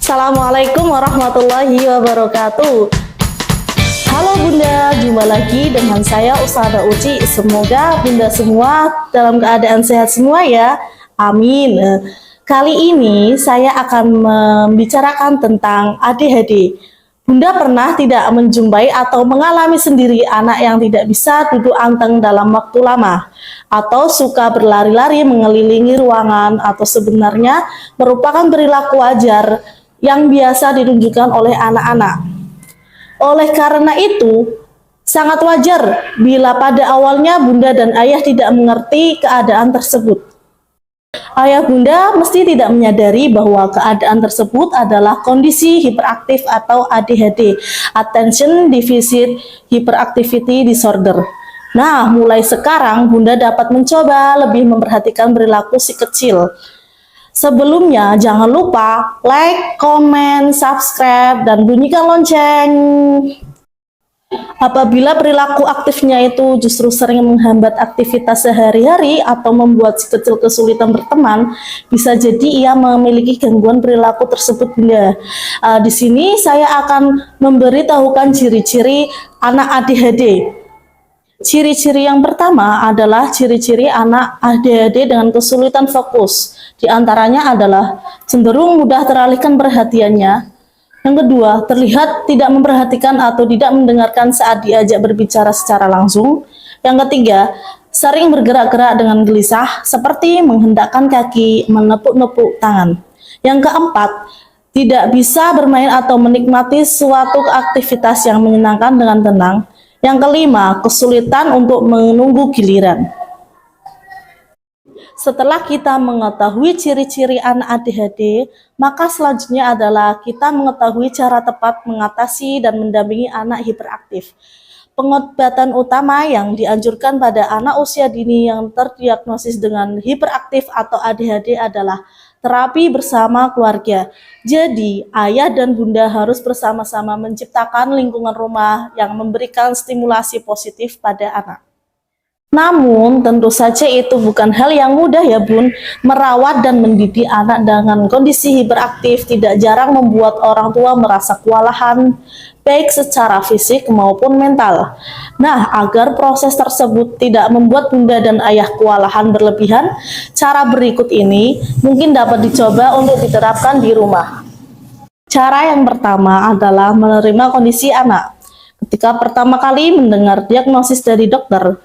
Assalamualaikum warahmatullahi wabarakatuh. Halo Bunda, jumpa lagi dengan saya Ustazah Uci. Semoga Bunda semua dalam keadaan sehat semua ya. Amin. Kali ini saya akan membicarakan tentang ADHD. Bunda pernah tidak menjumpai atau mengalami sendiri anak yang tidak bisa duduk anteng dalam waktu lama, atau suka berlari-lari mengelilingi ruangan, atau sebenarnya merupakan perilaku wajar yang biasa ditunjukkan oleh anak-anak. Oleh karena itu, sangat wajar bila pada awalnya Bunda dan Ayah tidak mengerti keadaan tersebut. Ayah Bunda mesti tidak menyadari bahwa keadaan tersebut adalah kondisi hiperaktif atau ADHD, Attention Deficit Hyperactivity Disorder. Nah, mulai sekarang Bunda dapat mencoba lebih memperhatikan perilaku si kecil. Sebelumnya, jangan lupa like, comment, subscribe, dan bunyikan lonceng. Apabila perilaku aktifnya itu justru sering menghambat aktivitas sehari-hari atau membuat si kecil kesulitan berteman, bisa jadi ia memiliki gangguan perilaku tersebut, Bunda. Di sini saya akan memberitahukan ciri-ciri anak ADHD. Ciri-ciri yang pertama adalah ciri-ciri anak ADHD dengan kesulitan fokus. Di antaranya adalah cenderung mudah teralihkan perhatiannya. Yang kedua, terlihat tidak memperhatikan atau tidak mendengarkan saat diajak berbicara secara langsung. Yang ketiga, sering bergerak-gerak dengan gelisah, seperti menghendakkan kaki, menepuk-nepuk tangan. Yang keempat, tidak bisa bermain atau menikmati suatu aktivitas yang menyenangkan dengan tenang. Yang kelima, kesulitan untuk menunggu giliran. Setelah kita mengetahui ciri-ciri anak ADHD, maka selanjutnya adalah kita mengetahui cara tepat mengatasi dan mendampingi anak hiperaktif. Pengobatan utama yang dianjurkan pada anak usia dini yang terdiagnosis dengan hiperaktif atau ADHD adalah terapi bersama keluarga. Jadi, ayah dan bunda harus bersama-sama menciptakan lingkungan rumah yang memberikan stimulasi positif pada anak. Namun, tentu saja itu bukan hal yang mudah ya Bun. Merawat dan mendidik anak dengan kondisi hiperaktif tidak jarang membuat orang tua merasa kewalahan, baik secara fisik maupun mental. Nah, agar proses tersebut tidak membuat bunda dan ayah kewalahan berlebihan, cara berikut ini mungkin dapat dicoba untuk diterapkan di rumah. Cara yang pertama adalah menerima kondisi anak. Ketika pertama kali mendengar diagnosis dari dokter,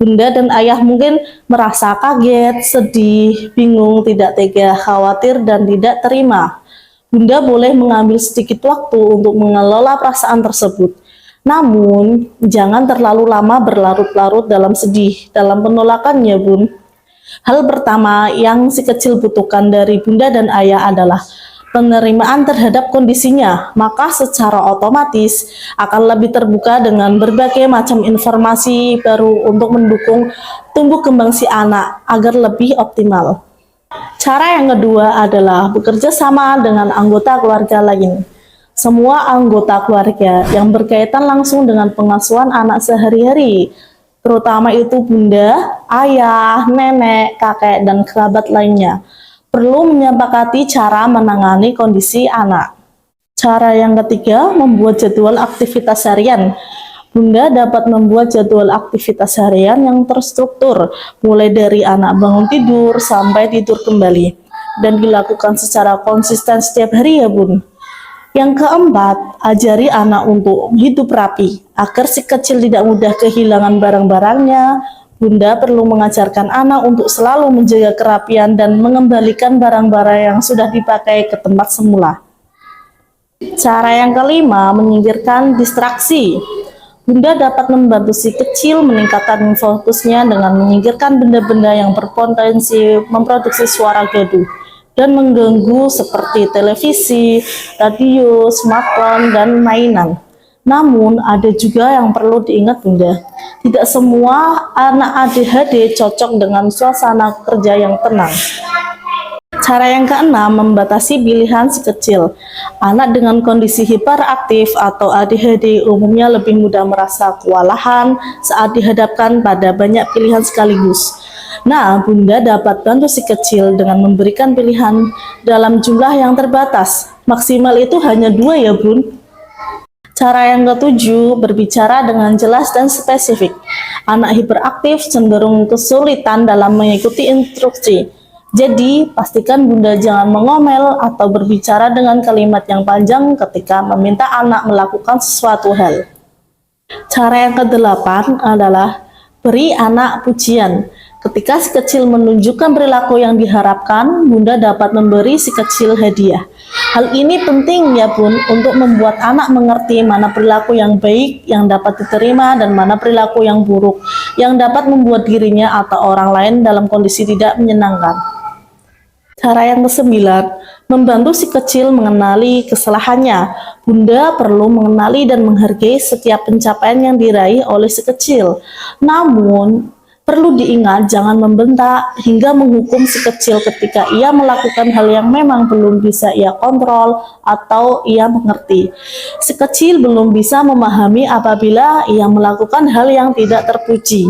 bunda dan ayah mungkin merasa kaget, sedih, bingung, tidak tega, khawatir, dan tidak terima. Bunda boleh mengambil sedikit waktu untuk mengelola perasaan tersebut. Namun, jangan terlalu lama berlarut-larut dalam sedih, dalam penolakan ya Bun. Hal pertama yang si kecil butuhkan dari bunda dan ayah adalah penerimaan terhadap kondisinya, maka secara otomatis akan lebih terbuka dengan berbagai macam informasi baru untuk mendukung tumbuh kembang si anak agar lebih optimal. Cara yang kedua adalah bekerja sama dengan anggota keluarga lain. Semua anggota keluarga yang berkaitan langsung dengan pengasuhan anak sehari-hari, terutama itu bunda, ayah, nenek, kakek, dan kerabat lainnya, perlu menyepakati cara menangani kondisi anak. Cara yang ketiga, membuat jadwal aktivitas harian. Bunda dapat membuat jadwal aktivitas harian yang terstruktur, mulai dari anak bangun tidur sampai tidur kembali, dan dilakukan secara konsisten setiap hari ya Bun. Yang keempat, ajari anak untuk hidup rapi, agar si kecil tidak mudah kehilangan barang-barangnya. Bunda perlu mengajarkan anak untuk selalu menjaga kerapian dan mengembalikan barang-barang yang sudah dipakai ke tempat semula. Cara yang kelima, menyingkirkan distraksi. Bunda dapat membantu si kecil meningkatkan fokusnya dengan menyingkirkan benda-benda yang berpotensi memproduksi suara gaduh dan mengganggu seperti televisi, radio, smartphone, dan mainan. Namun, ada juga yang perlu diingat Bunda, tidak semua anak ADHD cocok dengan suasana kerja yang tenang. Cara yang keenam, membatasi pilihan si kecil. Anak dengan kondisi hiperaktif atau ADHD umumnya lebih mudah merasa kewalahan saat dihadapkan pada banyak pilihan sekaligus. Nah, Bunda dapat bantu si kecil dengan memberikan pilihan dalam jumlah yang terbatas. Maksimal itu hanya 2 ya, Bun. Cara yang ketujuh, berbicara dengan jelas dan spesifik. Anak hiperaktif cenderung kesulitan dalam mengikuti instruksi. Jadi, pastikan Bunda jangan mengomel atau berbicara dengan kalimat yang panjang ketika meminta anak melakukan sesuatu hal. Cara yang kedelapan adalah beri anak pujian. Ketika si kecil menunjukkan perilaku yang diharapkan, Bunda dapat memberi si kecil hadiah. Hal ini penting ya Bun, untuk membuat anak mengerti mana perilaku yang baik yang dapat diterima dan mana perilaku yang buruk yang dapat membuat dirinya atau orang lain dalam kondisi tidak menyenangkan. Cara yang kesembilan, membantu si kecil mengenali kesalahannya. Bunda perlu mengenali dan menghargai setiap pencapaian yang diraih oleh si kecil. Namun, perlu diingat jangan membentak hingga menghukum si kecil ketika ia melakukan hal yang memang belum bisa ia kontrol atau ia mengerti. Si kecil belum bisa memahami apabila ia melakukan hal yang tidak terpuji.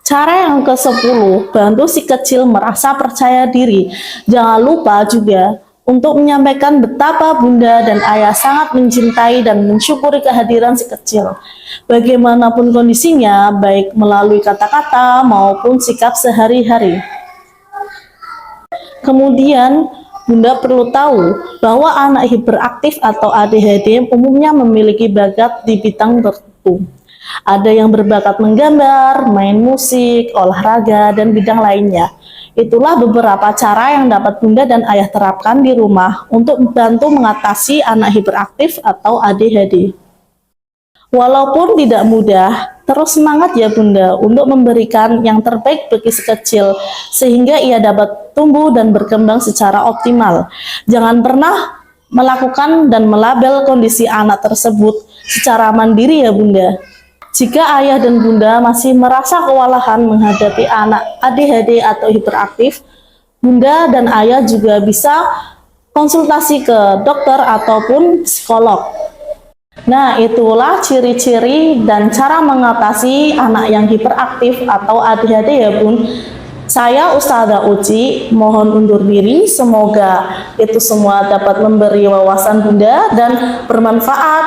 Cara yang ke-10, bantu si kecil merasa percaya diri. Jangan lupa juga untuk menyampaikan betapa Bunda dan Ayah sangat mencintai dan mensyukuri kehadiran si kecil. Bagaimanapun kondisinya, baik melalui kata-kata maupun sikap sehari-hari. Kemudian, Bunda perlu tahu bahwa anak hiperaktif atau ADHD umumnya memiliki bakat di bidang tertentu. Ada yang berbakat menggambar, main musik, olahraga, dan bidang lainnya. Itulah beberapa cara yang dapat Bunda dan Ayah terapkan di rumah untuk membantu mengatasi anak hiperaktif atau ADHD. Walaupun tidak mudah, terus semangat ya Bunda untuk memberikan yang terbaik bagi si kecil sehingga ia dapat tumbuh dan berkembang secara optimal. Jangan pernah melakukan dan melabel kondisi anak tersebut secara mandiri ya Bunda. Jika Ayah dan Bunda masih merasa kewalahan menghadapi anak ADHD atau hiperaktif, Bunda dan Ayah juga bisa konsultasi ke dokter ataupun psikolog. Nah, itulah ciri-ciri dan cara mengatasi anak yang hiperaktif atau ADHD ya Bun. Saya Ustazah Uci, mohon undur diri. Semoga itu semua dapat memberi wawasan Bunda dan bermanfaat.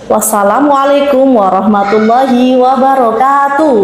Wassalamualaikum warahmatullahi wabarakatuh.